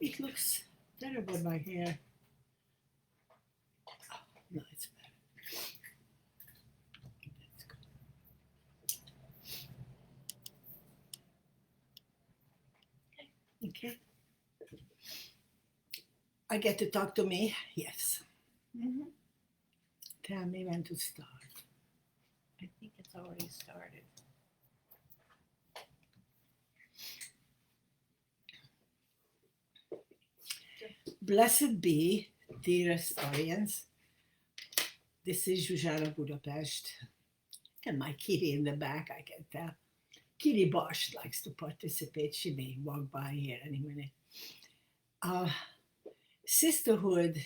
It looks terrible, my hair. Oh, no, it's better. That's good. Okay. I get to talk to me? Yes. Mm-hmm. Tell me when to start. I think it's already started. Blessed be, dearest audience. This is Zsuzsána Budapest. And my kitty in the back, I can tell. Kitty Bosch likes to participate. She may walk by here any minute. Sisterhood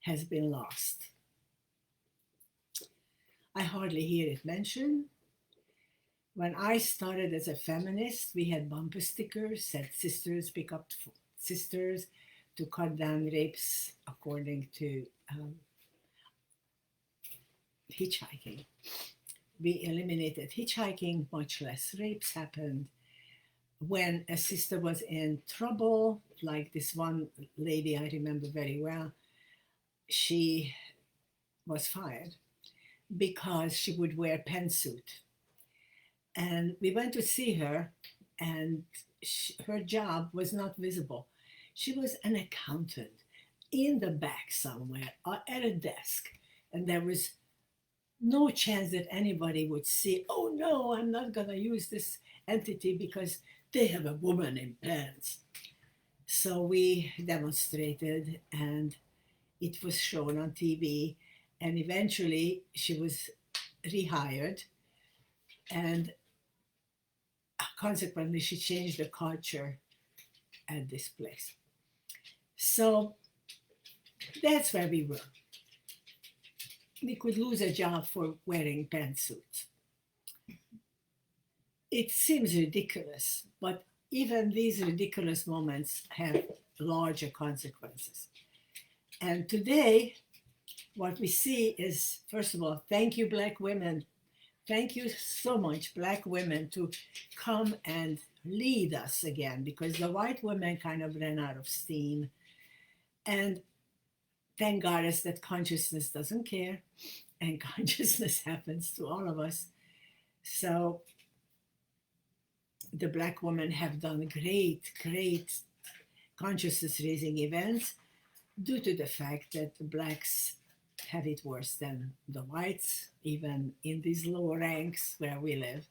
has been lost. I hardly hear it mentioned. When I started as a feminist, we had bumper stickers said sisters pick up sisters to cut down rapes according to hitchhiking. We eliminated hitchhiking, much less rapes happened. When a sister was in trouble, like this one lady I remember very well, she was fired because she would wear pantsuit. And we went to see her, and her job was not visible. She was an accountant in the back somewhere at a desk, and there was no chance that anybody would see, oh no, I'm not going to use this entity because they have a woman in pants. So we demonstrated, and it was shown on TV, and eventually she was rehired, and consequently she changed the culture at this place. So that's where we were. We could lose a job for wearing pantsuits. It seems ridiculous, but even these ridiculous moments have larger consequences. And today, what we see is, first of all, thank you, Black women. Thank you so much, Black women, to come and lead us again, because the white women kind of ran out of steam. And thank goddess that consciousness doesn't care, and consciousness happens to all of us. So the Black women have done great consciousness raising events due to the fact that the Blacks have it worse than the whites, even in these lower ranks where we live.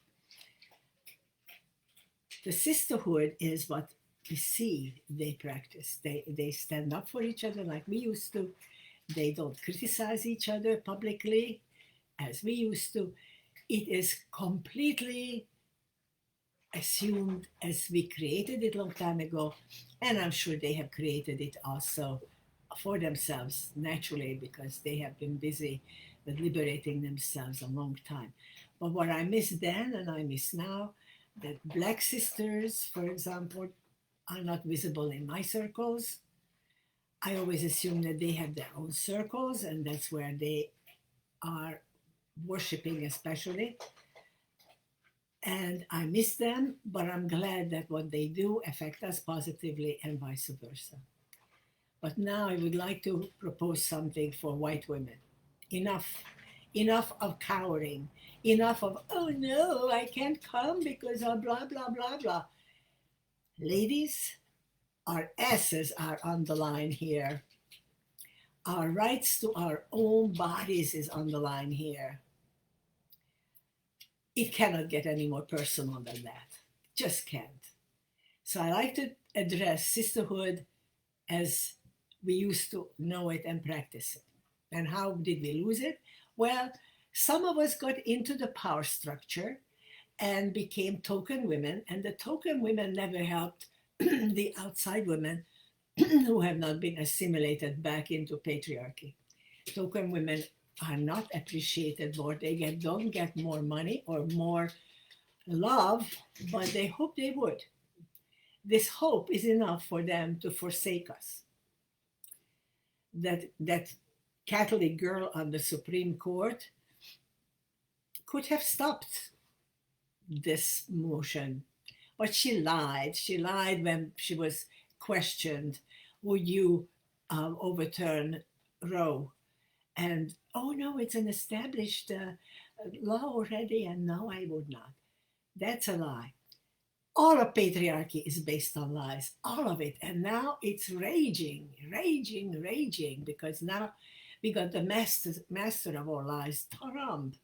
The sisterhood is what we see they practice. They stand up for each other like we used to. They don't criticize each other publicly as we used to. It is completely assumed as we created it a long time ago, and I'm sure they have created it also for themselves naturally because they have been busy with liberating themselves a long time. But what I miss then and I miss now, that Black sisters, for example, are not visible in my circles. I always assume that they have their own circles and that's where they are worshiping especially. And I miss them, but I'm glad that what they do affect us positively and vice versa. But now I would like to propose something for white women. Enough of cowering. Enough of, oh no, I can't come because of blah, blah, blah, blah. Ladies, our asses are on the line here. Our rights to our own bodies is on the line here. It cannot get any more personal than that. Just can't. So I like to address sisterhood as we used to know it and practice it. And how did we lose it? Well, some of us got into the power structure and became token women, and the token women never helped the outside women who have not been assimilated back into patriarchy. Token women are not appreciated more. Don't get more money or more love, but they hope they would. This hope is enough for them to forsake us. That Catholic girl on the Supreme Court could have stopped this motion, but she lied. She lied when she was questioned, would you overturn Roe? And oh no, it's an established law already, and no, I would not. That's a lie. All of patriarchy is based on lies, all of it. And now it's raging, because now we got the master of all lies, Trump,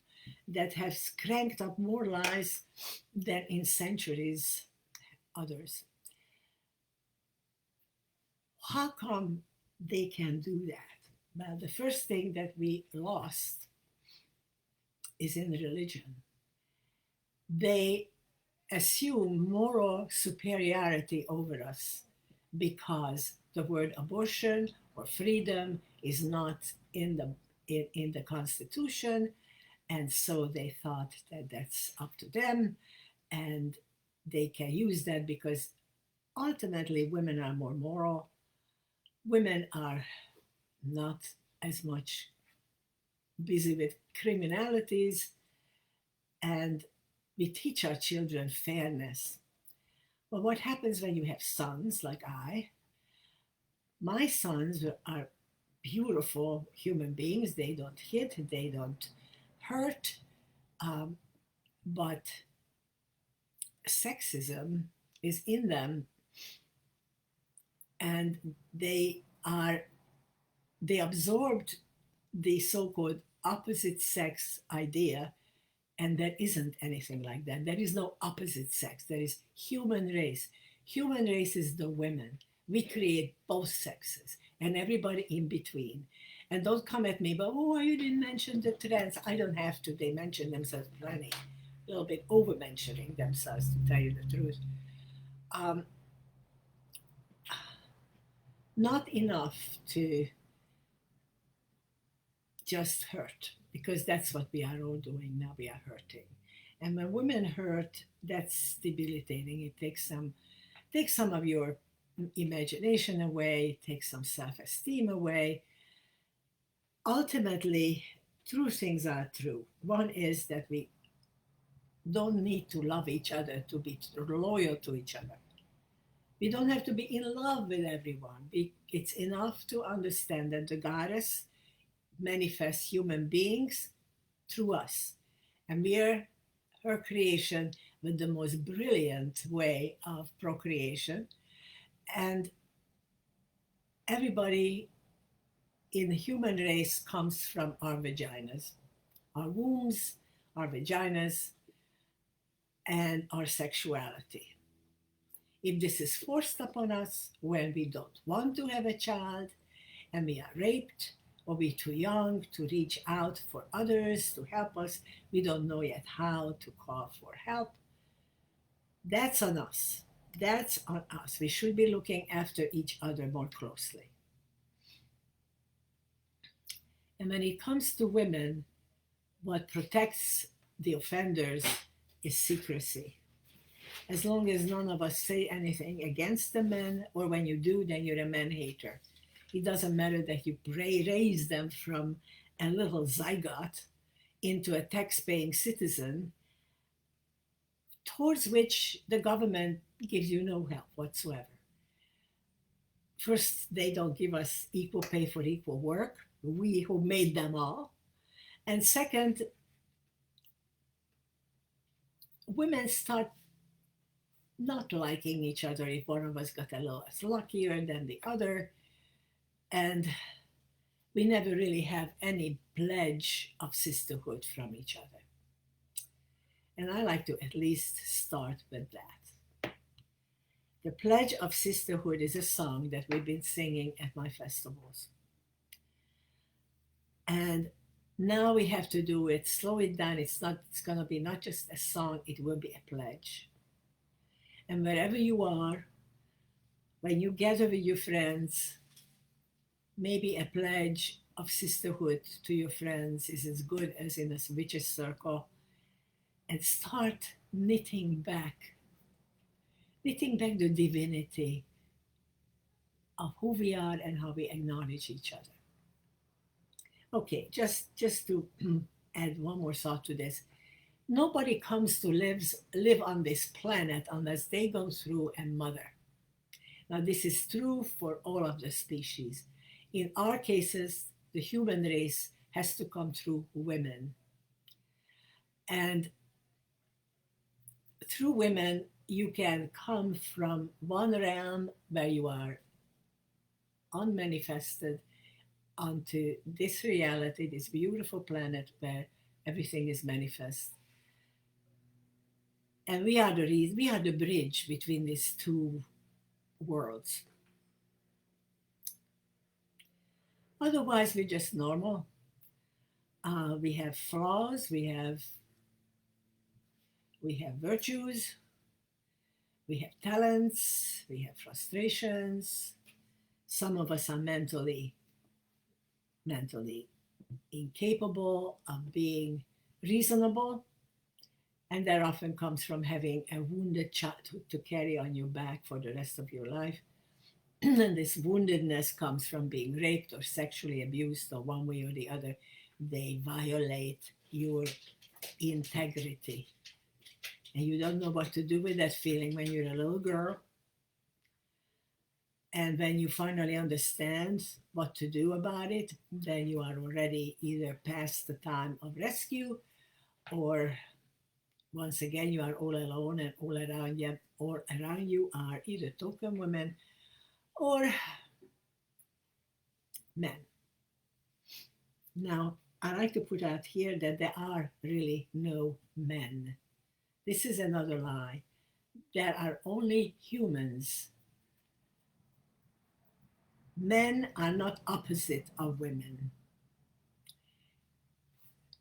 that has cranked up more lies than in centuries others. How come they can do that? Well, the first thing that we lost is in religion. They assume moral superiority over us because the word abortion or freedom is not in the Constitution, and so they thought that that's up to them, and they can use that because ultimately women are more moral. Women are not as much busy with criminalities, and we teach our children fairness. Well, what happens when you have sons like I? My sons are beautiful human beings. They don't hit, they don't hurt, but sexism is in them, and they absorbed the so-called opposite sex idea, and there isn't anything like that. There is no opposite sex. There is human race. Human race is the women. We create both sexes and everybody in between. And don't come at me, but oh, you didn't mention the trans. I don't have to. They mention themselves plenty. A little bit over mentioning themselves, to tell you the truth. Not enough to just hurt, because that's what we are all doing now. We are hurting. And when women hurt, that's debilitating. It takes some of your imagination away, takes some self-esteem away. Ultimately, two things are true. One is that we don't need to love each other to be loyal to each other. We don't have to be in love with everyone. It's enough to understand that the goddess manifests human beings through us. And we are her creation with the most brilliant way of procreation. And everybody in the human race comes from our vaginas, our wombs, our vaginas, and our sexuality. If this is forced upon us when we don't want to have a child and we are raped, or we're too young to reach out for others to help us, we don't know yet how to call for help, that's on us. That's on us. We should be looking after each other more closely. And when it comes to women, what protects the offenders is secrecy. As long as none of us say anything against the men, or when you do, then you're a man-hater. It doesn't matter that you raise them from a little zygote into a tax-paying citizen, towards which the government gives you no help whatsoever. First, they don't give us equal pay for equal work, we who made them all. And second, women start not liking each other if one of us got a little luckier than the other. And we never really have any pledge of sisterhood from each other. And I like to at least start with that. The Pledge of Sisterhood is a song that we've been singing at my festivals. And now we have to do it, slow it down. It's going to be not just a song, it will be a pledge. And wherever you are, when you gather with your friends, maybe a pledge of sisterhood to your friends is as good as in a witch's circle, and start knitting back the divinity of who we are and how we acknowledge each other. Okay, just to add one more thought to this. Nobody comes to live on this planet unless they go through a mother. Now, this is true for all of the species. In our cases, the human race has to come through women. And through women, you can come from one realm where you are unmanifested onto this reality, this beautiful planet where everything is manifest. And we are the bridge between these two worlds. Otherwise, we're just normal. We have flaws, we have virtues, we have talents, we have frustrations. Some of us are mentally incapable of being reasonable, and that often comes from having a wounded childhood to carry on your back for the rest of your life. And this woundedness comes from being raped or sexually abused, or one way or the other. They violate your integrity. And you don't know what to do with that feeling when you're a little girl. And when you finally understand what to do about it, then you are already either past the time of rescue, or once again, you are all alone, and all around you are either token women or men. Now, I like to put out here that there are really no men. This is another lie. There are only humans. Men are not opposite of women.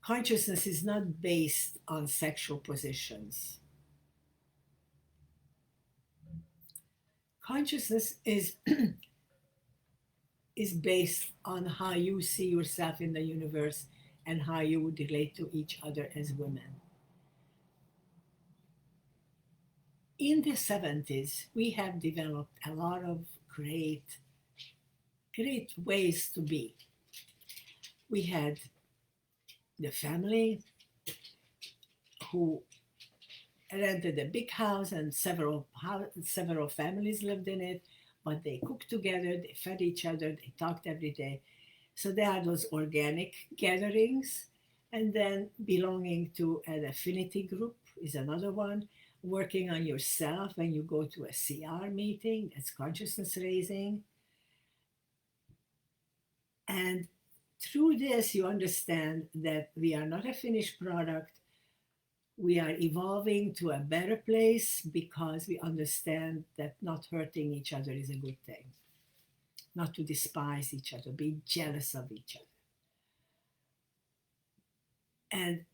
Consciousness is not based on sexual positions. Consciousness is based on how you see yourself in the universe and how you would relate to each other as women. In the 70s, we have developed a lot of great ways to be. We had the family who rented a big house, and several families lived in it, but they cooked together, they fed each other, they talked every day. So there are those organic gatherings. And then belonging to an affinity group is another one. Working on yourself when you go to a CR meeting, that's consciousness raising. And through this, you understand that we are not a finished product. We are evolving to a better place because we understand that not hurting each other is a good thing. Not to despise each other, be jealous of each other. And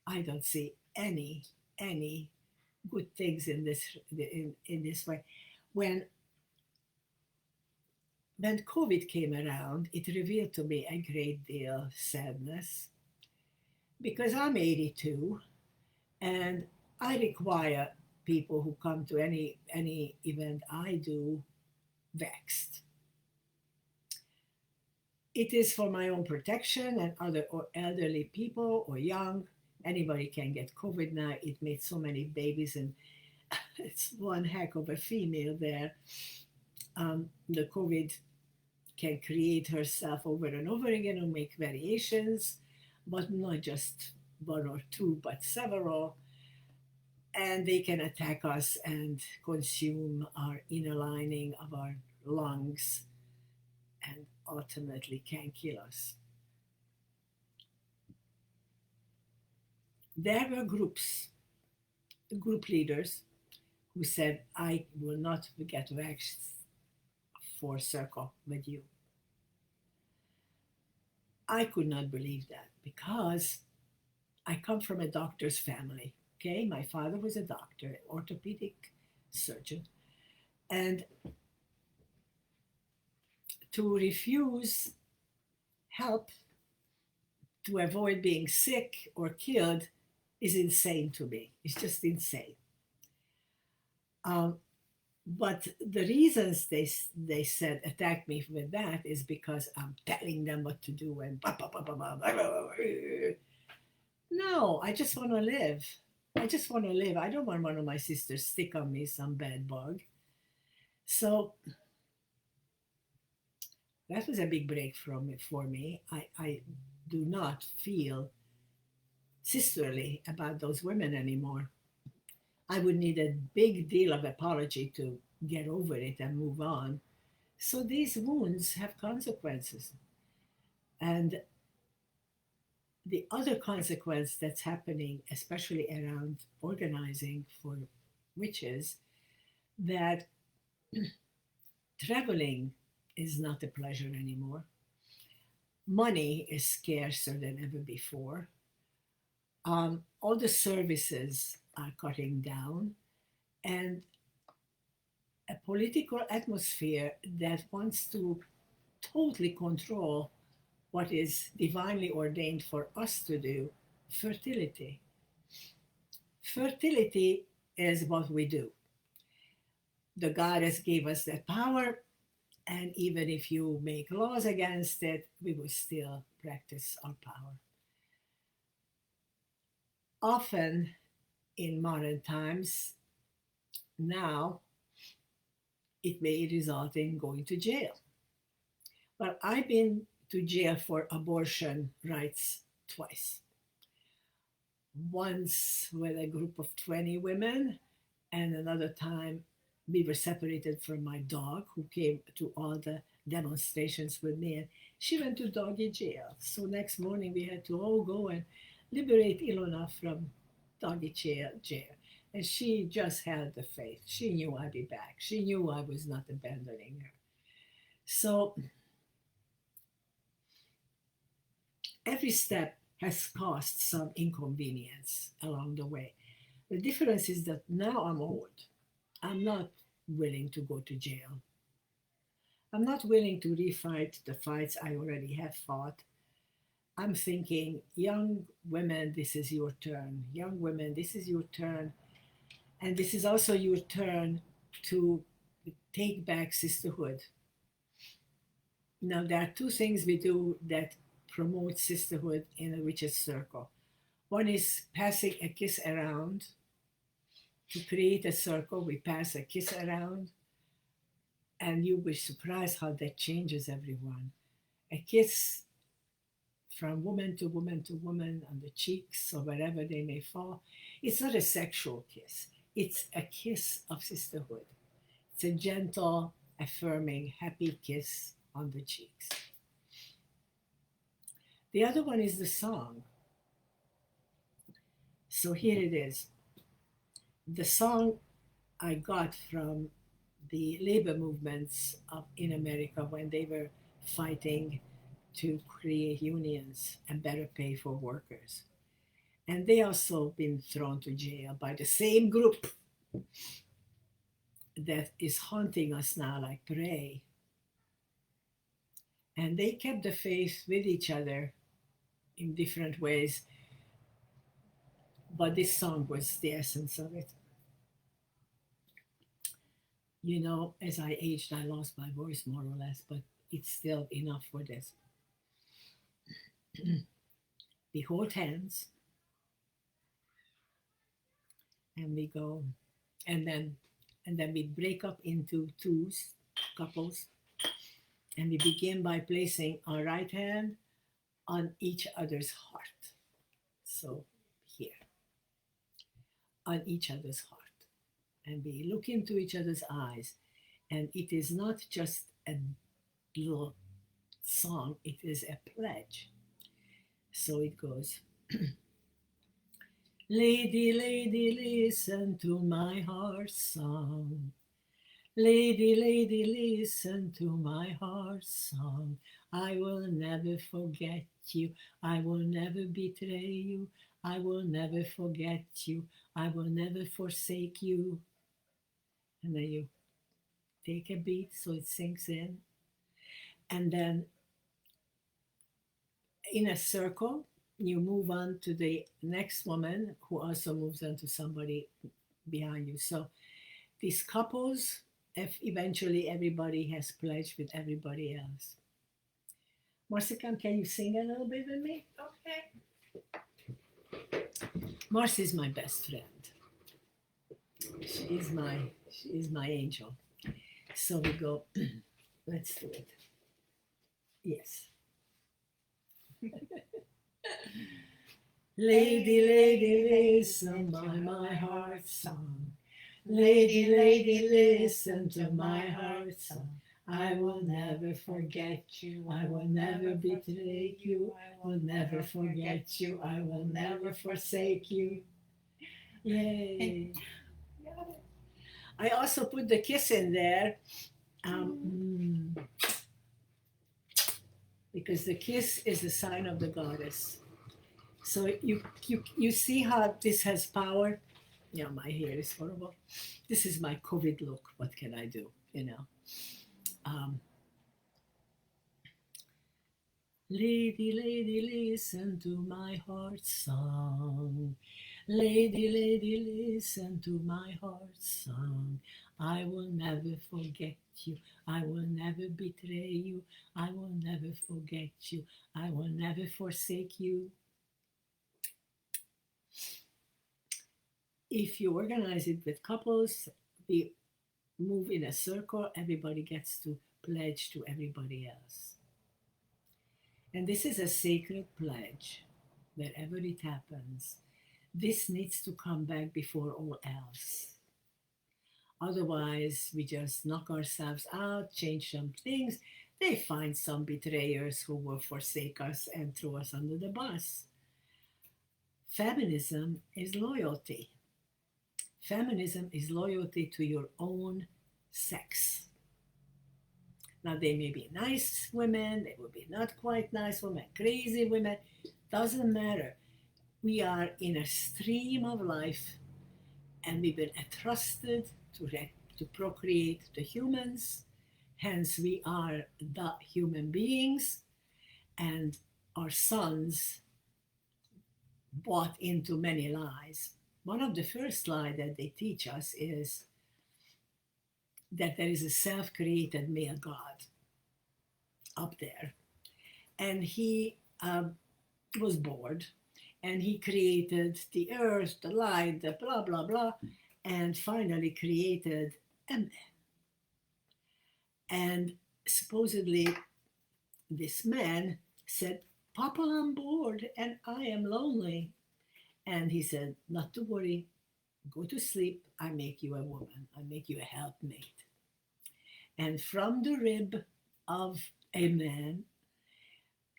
I don't see any good things in this way. When COVID came around, it revealed to me a great deal of sadness, because I'm 82 and I require people who come to any event I do vaxxed. It is for my own protection and other or elderly people or young. Anybody can get COVID now. It made so many babies, and it's one heck of a female there. The COVID can create herself over and over again and make variations, but not just one or two, but several. And they can attack us and consume our inner lining of our lungs and ultimately can kill us. There were group leaders who said, I will not get vaxxed for circle with you. I could not believe that, because I come from a doctor's family. Okay, my father was a doctor, an orthopedic surgeon, and to refuse help to avoid being sick or killed is insane to me. It's just insane. But the reasons they said attack me with that is because I'm telling them what to do and no, I just want to live. I just want to live. I don't want one of my sisters stick on me some bad bug. So that was a big break for me. I do not feel sisterly about those women anymore. I would need a big deal of apology to get over it and move on. So these wounds have consequences. And the other consequence that's happening, especially around organizing for witches, that traveling is not a pleasure anymore. Money is scarcer than ever before. All the services are cutting down, and a political atmosphere that wants to totally control what is divinely ordained for us to do, fertility. Fertility is what we do. The goddess gave us that power, and even if you make laws against it, we will still practice our power. Often in modern times, now it may result in going to jail. Well, I've been to jail for abortion rights twice. Once with a group of 20 women, and another time we were separated from my dog, who came to all the demonstrations with me. And she went to doggy jail. So next morning we had to all go and liberate Ilona from doggy jail. And she just held the faith. She knew I'd be back. She knew I was not abandoning her. So every step has caused some inconvenience along the way. The difference is that now I'm old. I'm not willing to go to jail. I'm not willing to refight the fights I already have fought. I'm thinking, young women, this is your turn. Young women, this is your turn. And this is also your turn to take back sisterhood. Now, there are two things we do that promote sisterhood in a witches' circle. One is passing a kiss around. To create a circle, we pass a kiss around, and you'll be surprised how that changes everyone. A kiss from woman to woman to woman on the cheeks or wherever they may fall. It's not a sexual kiss, it's a kiss of sisterhood. It's a gentle, affirming, happy kiss on the cheeks. The other one is the song. So here it is. The song I got from the labor movements in America when they were fighting to create unions and better pay for workers. And they also been thrown to jail by the same group that is haunting us now like prey. And they kept the faith with each other in different ways, but this song was the essence of it. You know, as I aged, I lost my voice more or less, but it's still enough for this. We hold hands and we go, and then we break up into twos, couples, and we begin by placing our right hand on each other's heart. So here, on each other's heart. And we look into each other's eyes. And it is not just a little song, it is a pledge. So it goes, Lady, lady, listen to my heart's song. Lady, lady, listen to my heart's song. I will never forget you. I will never betray you. I will never forget you. I will never forsake you. And then you take a beat so it sinks in. And then in a circle, you move on to the next woman who also moves on to somebody behind you. So these couples, if eventually everybody has pledged with everybody else. Marsikam, can you sing a little bit with me? Okay. Mars is my best friend. She is my angel. So we go, let's do it. Yes. Lady, lady, listen to my heart's song. Lady, lady, listen to my heart's song. I will never forget you. I will never betray you. I will never forget you. I will never forsake you. Yay. I also put the kiss in there because the kiss is the sign of the goddess. So you see how this has power. Yeah, my hair is horrible. This is my COVID look. What can I do? Lady, lady, listen to my heart's song. Lady, lady, listen to my heart's song. I will never forget you. I will never betray you. I will never forget you. I will never forsake you. If you organize it with couples, we move in a circle, everybody gets to pledge to everybody else. And this is a sacred pledge. Wherever it happens, this needs to come back before all else. Otherwise, we just knock ourselves out, change some things. They find some betrayers who will forsake us and throw us under the bus. Feminism is loyalty. Feminism is loyalty to your own sex. Now, they may be nice women, they will be not quite nice women, crazy women, doesn't matter. We are in a stream of life and we've been entrusted to procreate the humans. Hence, we are the human beings, and our sons bought into many lies. One of the first lies that they teach us is that there is a self-created male god up there. And he was bored, and he created the earth, the light, the blah, blah, blah, and finally created a man. And supposedly this man said, Papa, I'm bored and I am lonely. And he said, not to worry, go to sleep, I make you a woman, I make you a helpmate. And from the rib of a man,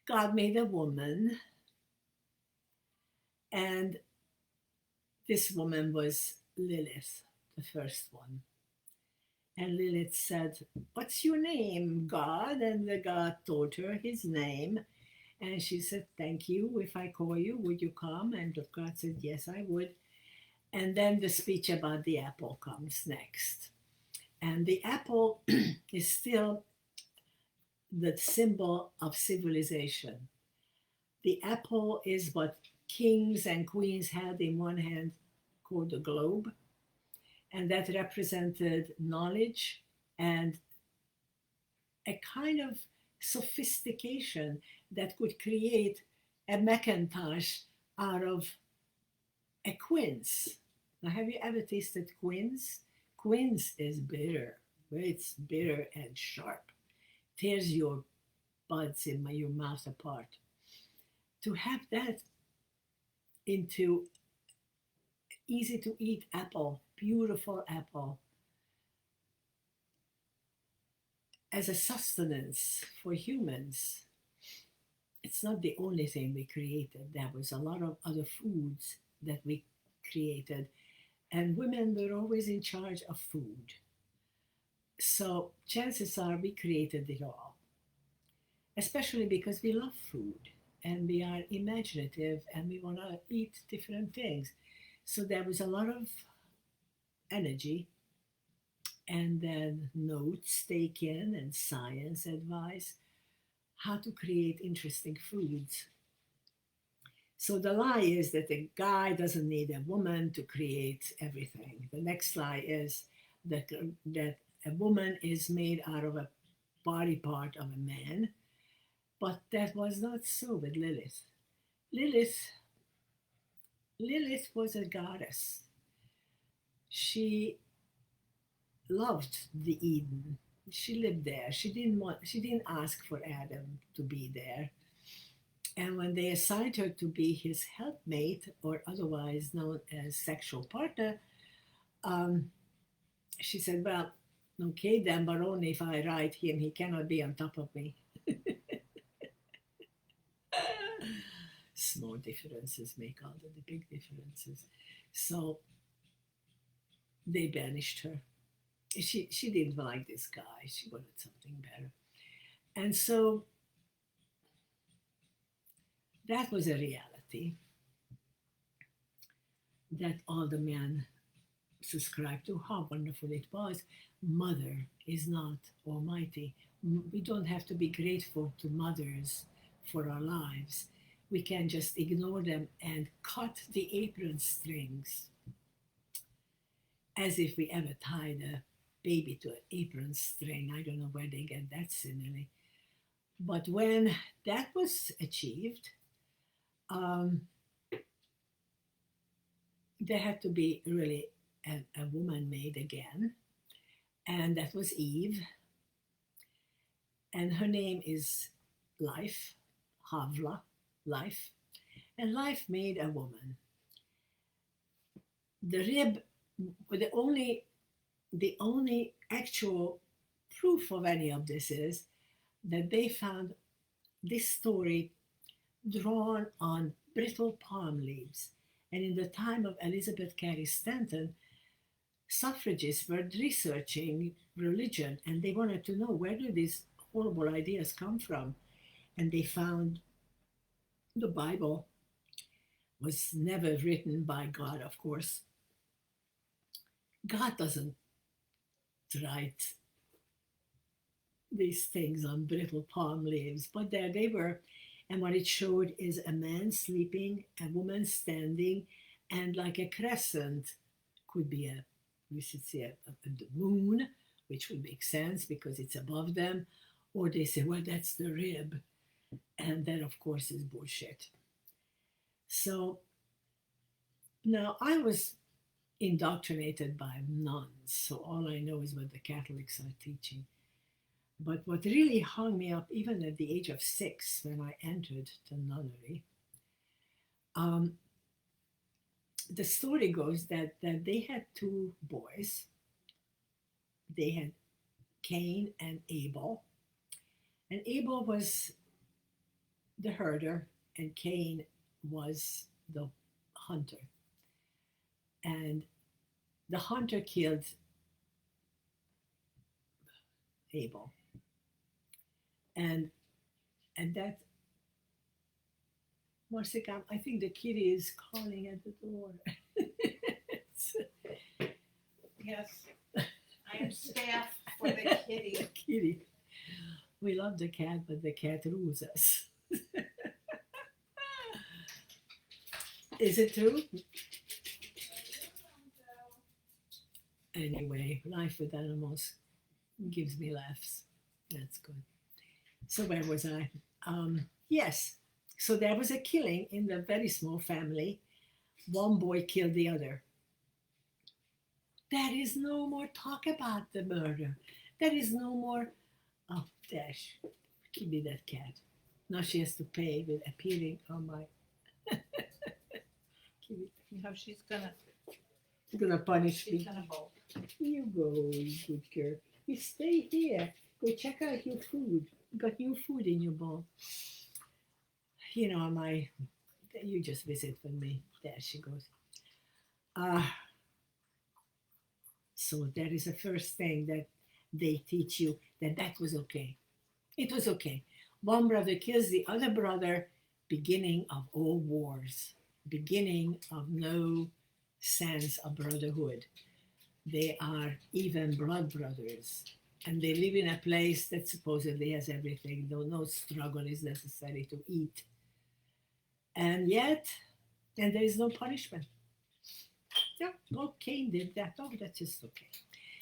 God made a woman, and this woman was Lilith, the first one. And Lilith said, what's your name, God? And the God told her his name. And she said, thank you. If I call you, would you come? And God said, yes, I would. And then the speech about the apple comes next. And the apple is still the symbol of civilization. The apple is what kings and queens had in one hand, called the globe. And that represented knowledge and a kind of sophistication that could create a Macintosh out of a quince. Now, have you ever tasted quince? Quince is bitter. It's bitter and sharp. Tears your buds in your mouth apart. To have that into easy to eat apple, beautiful apple, as a sustenance for humans, it's not the only thing we created. There was a lot of other foods that we created, and women were always in charge of food. So chances are we created it all, especially because we love food and we are imaginative and we want to eat different things. So there was a lot of energy, and then notes taken and science advice how to create interesting foods. So the lie is that a guy doesn't need a woman to create everything. The next lie is that a woman is made out of a body part of a man, but that was not so with Lilith. Lilith Lilith was a goddess. She loved the Eden. She lived there. She didn't ask for Adam to be there. And when they assigned her to be his helpmate, or otherwise known as sexual partner, um, she said, well, okay then, but only if I ride him, he cannot be on top of me. Small differences make all the big differences. So they banished her. She didn't like this guy. She wanted something better. And so that was a reality that all the men subscribed to. How wonderful it was. Mother is not almighty. We don't have to be grateful to mothers for our lives. We can just ignore them and cut the apron strings, as if we ever tied a baby to an apron string. I don't know where they get that simile. But when that was achieved, there had to be really a woman made again, and that was Eve. And her name is Life, Havla, Life. And Life made a woman. The rib, the only actual proof of any of this is that they found this story drawn on brittle palm leaves. And in the time of Elizabeth Cary Stanton, suffragists were researching religion, and they wanted to know, where do these horrible ideas come from? And they found the Bible was never written by God, of course. God doesn't write these things on brittle palm leaves, but there they were. And what it showed is a man sleeping, a woman standing, and like a crescent could be we should say the moon, which would make sense because it's above them. Or they say, well, that's the rib. And that, of course, is bullshit. So now I was indoctrinated by nuns, so all I know is what the Catholics are teaching. But what really hung me up, even at the age of 6, when I entered the nunnery, the story goes that they had 2 boys. They had Cain and Abel. And Abel was the herder, and Cain was the hunter. And the hunter killed Abel. And that, Marcika, I think the kitty is calling at the door. Yes, I am staff for the kitty. Kitty. We love the cat, but the cat rules us. Is it true? Anyway, life with animals gives me laughs. That's good. So where was I? Yes. So there was a killing in the very small family. One boy killed the other. There is no more talk about the murder. There is no more, oh, Dash, give me that cat. Now she has to pay with appearing on my, She's gonna punish me. she's gonna bolt. You go, you good girl. You stay here. Go check out your food. You got new food in your bowl. You know, you just visit with me. There she goes. So that is the first thing that they teach you, that was okay. It was okay. One brother kills the other brother, beginning of all wars, beginning of no sense of brotherhood. They are even blood brothers, and they live in a place that supposedly has everything, though no struggle is necessary to eat. And yet, and there is no punishment. Yeah, well, Cain did that. Oh, that's just okay.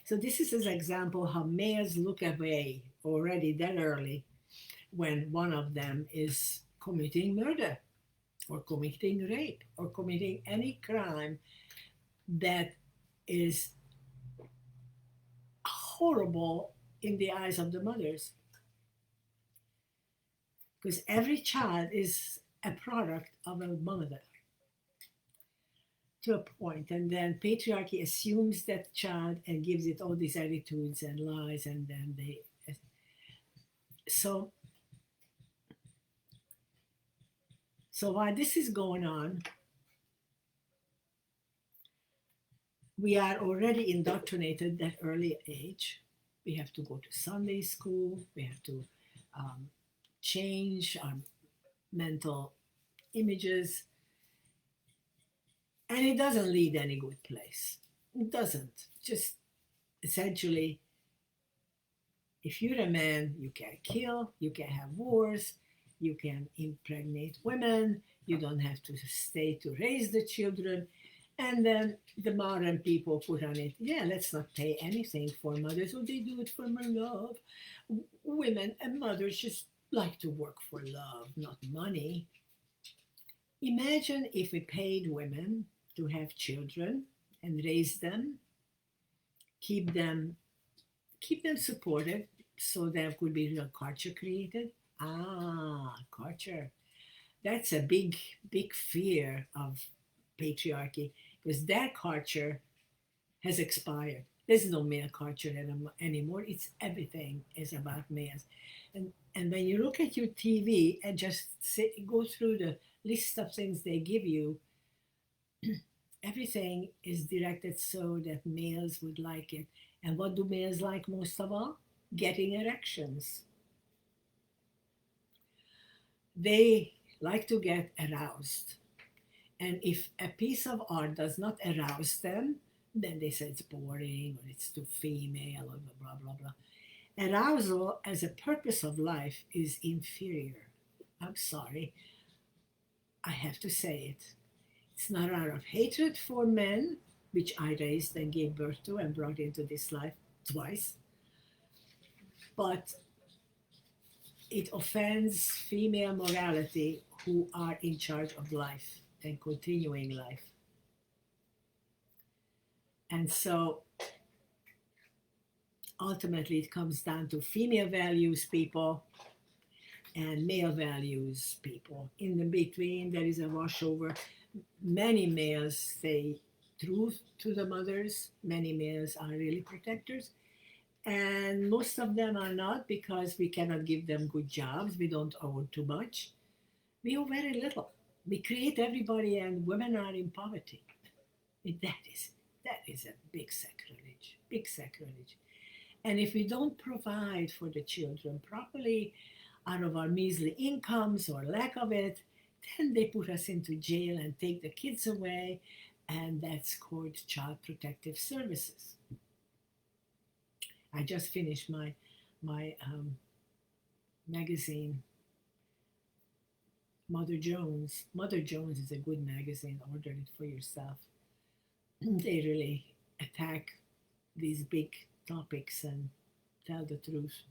So this is an example how males look away already that early when one of them is committing murder. or committing rape or committing any crime that is horrible in the eyes of the mothers. Because every child is a product of a mother to a point, and then patriarchy assumes that child and gives it all these attitudes and lies, and then they so while this is going on, we are already indoctrinated at early age. We have to go to Sunday school. We have to change our mental images, and it doesn't lead any good place. It doesn't. Just essentially, if you're a man, you can kill, you can have wars, you can impregnate women, you don't have to stay to raise the children. And then the modern people put on it, yeah, let's not pay anything for mothers. Oh, they do it for my love. Women and mothers just like to work for love, not money. Imagine if we paid women to have children and raise them, keep them supported, so there could be real culture created. Culture. That's a big fear of patriarchy, because that culture has expired. There's no male culture anymore. It's everything is about males. And when you look at your TV and just go through the list of things they give you, everything is directed so that males would like it. And what do males like most of all? Getting erections. They like to get aroused. And if a piece of art does not arouse them, then they say it's boring or it's too female or blah, blah, blah. Arousal as a purpose of life is inferior. I'm sorry. I have to say it. It's not out of hatred for men, which I raised and gave birth to and brought into this life twice, but it offends female morality who are in charge of life and continuing life. And so ultimately it comes down to female values people and male values people. In the between, there is a washover. Many males say truth to the mothers. Many males are really protectors. And most of them are not, because we cannot give them good jobs. We don't owe too much. We owe very little. We create everybody, and women are in poverty. That is a big sacrilege. And if we don't provide for the children properly out of our measly incomes or lack of it, then they put us into jail and take the kids away, and that's called Child Protective Services. I just finished my magazine, Mother Jones. Mother Jones is a good magazine. Order it for yourself. They really attack these big topics and tell the truth.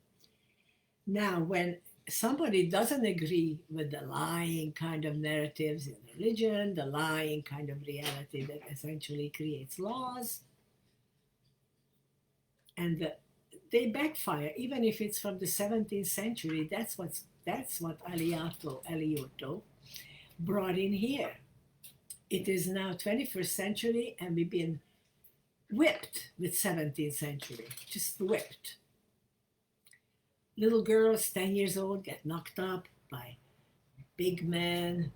Now, when somebody doesn't agree with the lying kind of narratives in religion, the lying kind of reality that essentially creates laws, and they backfire, even if it's from the 17th century. That's what Eliotto brought in here. It is now 21st century, and we've been whipped with 17th century, just whipped. Little girls, 10 years old, get knocked up by big men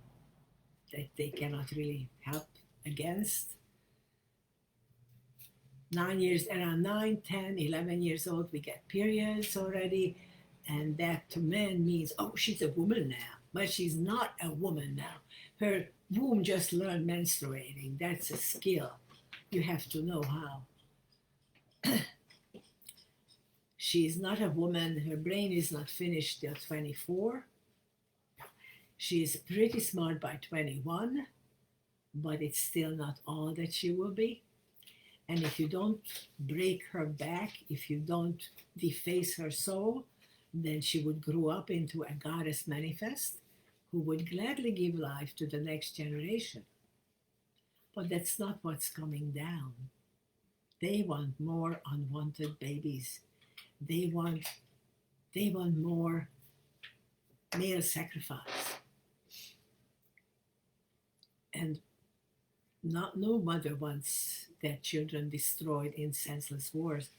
that they cannot really help against. Around 9, 10, 11 years old, we get periods already, and that to men means, oh, she's a woman now. But she's not a woman now. Her womb just learned menstruating. That's a skill. You have to know how. She is not a woman. Her brain is not finished till 24. She is pretty smart by 21, but it's still not all that she will be. And if you don't break her back, if you don't deface her soul, then she would grow up into a goddess manifest who would gladly give life to the next generation. But that's not what's coming down. They want more unwanted babies. They want more male sacrifice. And no mother wants their children destroyed in senseless wars.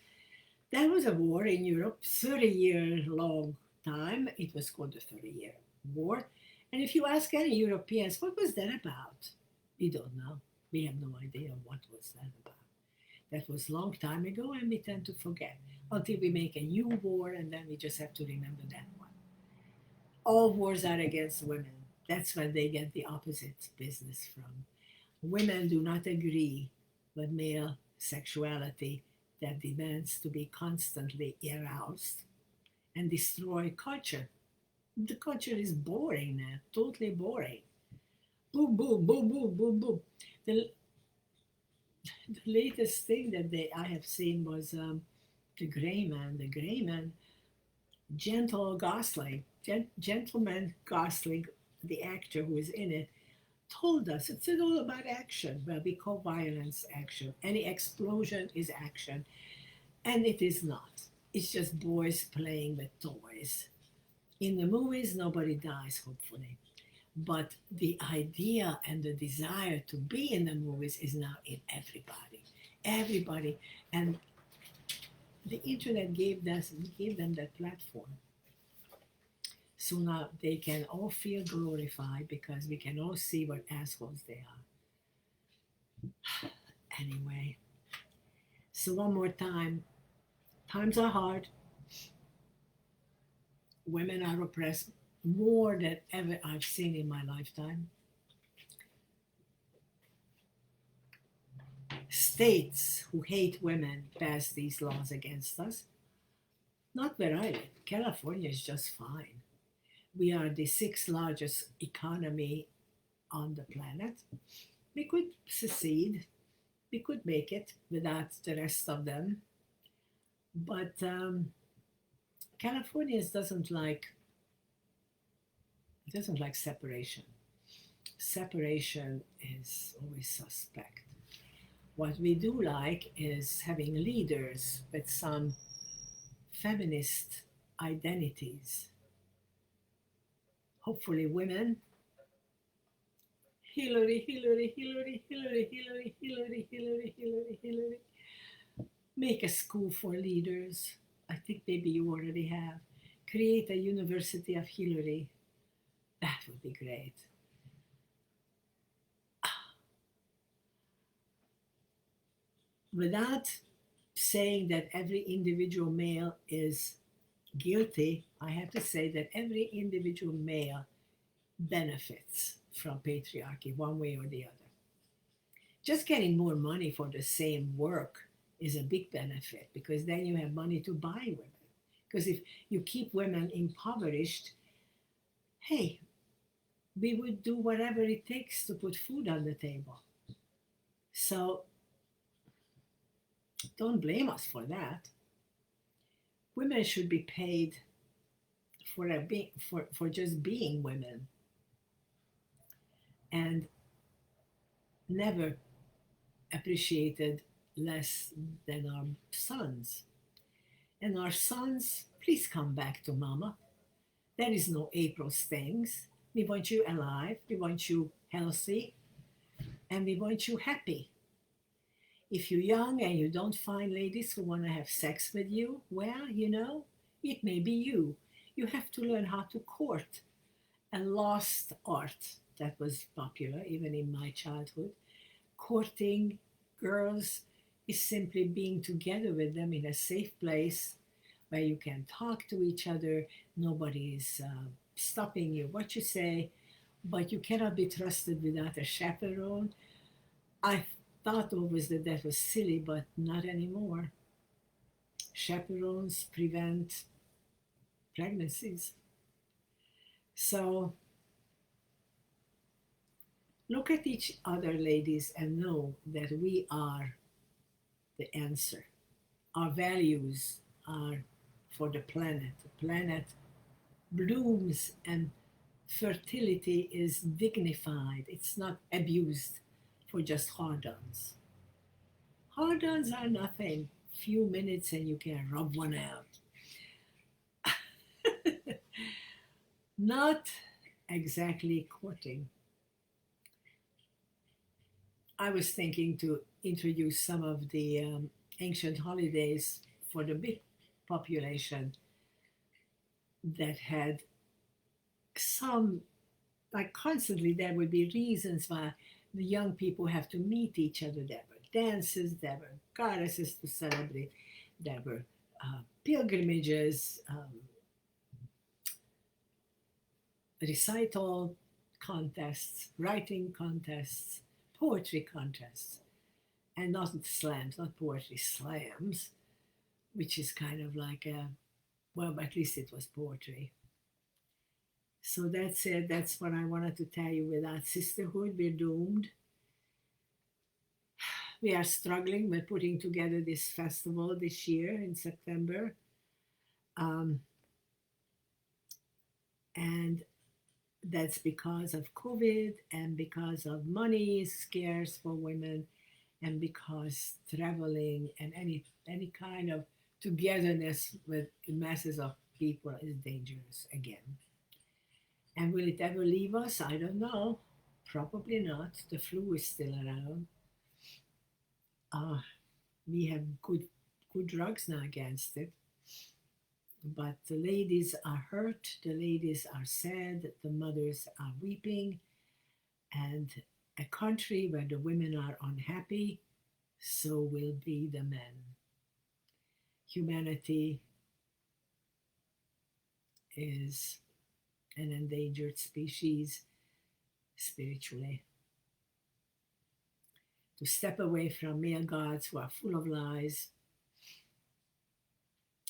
There was a war in Europe, 30-year long time. It was called the 30-year war. And if you ask any Europeans, what was that about? We don't know. We have no idea what was that about. That was a long time ago, and we tend to forget until we make a new war, and then we just have to remember that one. All wars are against women. That's when they get the opposite business from. Women do not agree with male sexuality that demands to be constantly aroused and destroy culture. The culture is boring now, totally boring. Boom, boom, boom, boom, boom, boom. The latest thing that I have seen was the Gray Man. The Gray Man, Gentleman Gosling, the actor who is in it, told us it's all about action. Well, we call violence action. Any explosion is action. And it is not. It's just boys playing with toys. In the movies, nobody dies, hopefully. But the idea and the desire to be in the movies is now in everybody. Everybody. And the internet gave them that platform. So now they can all feel glorified because we can all see what assholes they are. Anyway, so one more time, times are hard. Women are oppressed more than ever I've seen in my lifetime. States who hate women pass these laws against us. Not where I live. California is just fine. We are the 6th largest economy on the planet. We could secede. We could make it without the rest of them. But California doesn't like separation. Separation is always suspect. What we do like is having leaders with some feminist identities. Hopefully women. Hillary. Make a school for leaders. I think maybe you already have. Create a University of Hillary. That would be great. Without saying that every individual male is guilty, I have to say that every individual male benefits from patriarchy one way or the other. Just getting more money for the same work is a big benefit because then you have money to buy women. Because if you keep women impoverished, hey, we would do whatever it takes to put food on the table. So don't blame us for that. Women should be paid for just being women and never appreciated less than our sons. And our sons, please come back to mama. There is no April stings. We want you alive, we want you healthy, and we want you happy. If you're young and you don't find ladies who want to have sex with you, well, it may be you. You have to learn how to court. A lost art that was popular even in my childhood. Courting girls is simply being together with them in a safe place where you can talk to each other. Nobody is stopping you what you say, but you cannot be trusted without a chaperone. I thought always that was silly, but not anymore. Chaperones prevent pregnancies. So look at each other, ladies, and know that we are the answer. Our values are for the planet. The planet blooms and fertility is dignified. It's not abused for just hard-ons. Hard-ons are nothing. Few minutes and you can rub one out. Not exactly courting. I was thinking to introduce some of the ancient holidays for the big population that had some, like constantly, there would be reasons why the young people have to meet each other. There were dances, there were goddesses to celebrate, there were pilgrimages, recital contests, writing contests, poetry contests, and not slams, not poetry slams, which is kind of like a, well, at least it was poetry. So that's it. That's what I wanted to tell you. Without sisterhood, we're doomed. We are struggling with putting together this festival this year in September. And that's because of COVID and because of money is scarce for women and because traveling and any kind of togetherness with masses of people is dangerous again. And will it ever leave us? I don't know. Probably not. The flu is still around. We have good drugs now against it. But the ladies are hurt, the ladies are sad, the mothers are weeping, and a country where the women are unhappy, so will be the men. Humanity is an endangered species spiritually. To step away from male gods who are full of lies,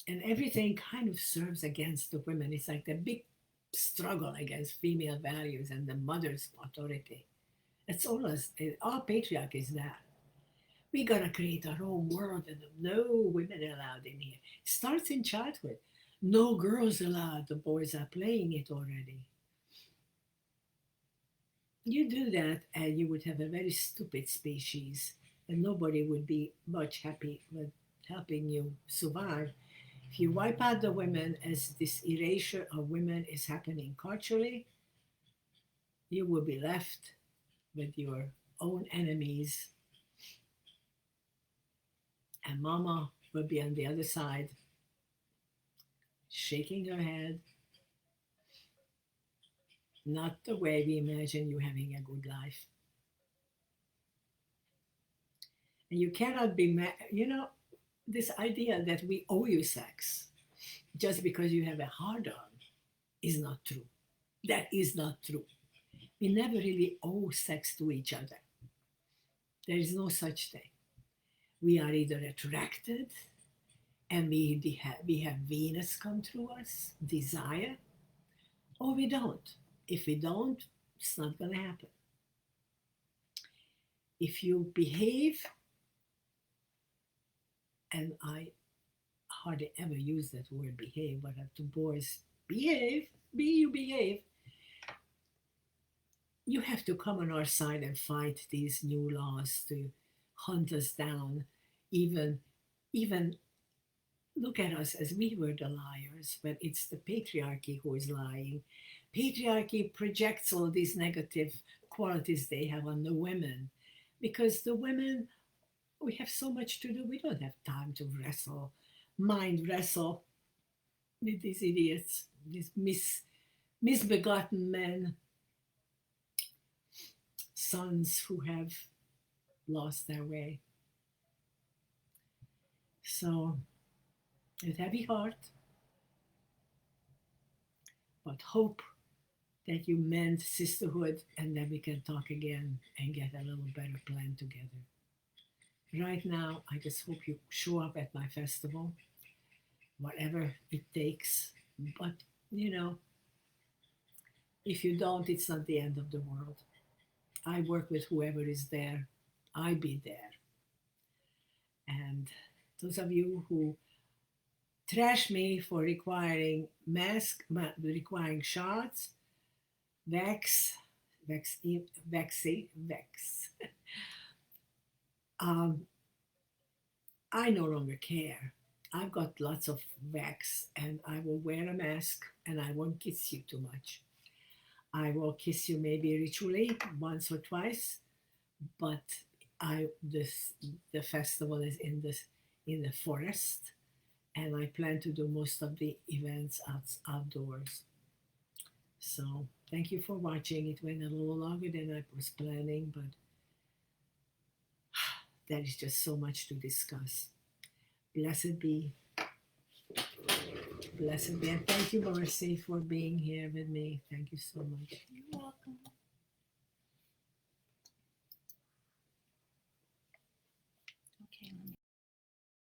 and everything kind of serves against the women. It's like the big struggle against female values and the mother's authority. It's all patriarchy is that. We gotta create our own world and no women allowed in here. It starts in childhood. No girls allowed. The boys are playing it already. You do that and you would have a very stupid species and nobody would be much happy with helping you survive. If you wipe out the women as this erasure of women is happening culturally, you will be left with your own enemies. And mama will be on the other side, shaking her head. Not the way we imagine you having a good life. And you cannot be, this idea that we owe you sex just because you have a hard on is not true. That is not true. We never really owe sex to each other. There is no such thing. We are either attracted and we have Venus come through us, desire, or we don't. If we don't, it's not going to happen. If you behave, and I hardly ever use that word behave, but to boys, behave, you behave. You have to come on our side and fight these new laws to hunt us down. Even look at us as we were the liars, but it's the patriarchy who is lying. Patriarchy projects all these negative qualities they have on the women because the women, we have so much to do. We don't have time to mind wrestle with these idiots, these misbegotten men, sons who have lost their way. So, with heavy heart, but hope that you mend sisterhood and then we can talk again and get a little better plan together. Right now, I just hope you show up at my festival, whatever it takes. But, if you don't, it's not the end of the world. I work with whoever is there. I be there. And those of you who trash me for requiring shots, Vex, Vex. Um, I no longer care. I've got lots of Vex, and I will wear a mask, and I won't kiss you too much. I will kiss you maybe ritually once or twice, but the festival is in the forest, and I plan to do most of the events outdoors. So thank you for watching. It went a little longer than I was planning, but there is just so much to discuss. Blessed be, blessed be, and thank you, Marcy, for being here with me. Thank you so much.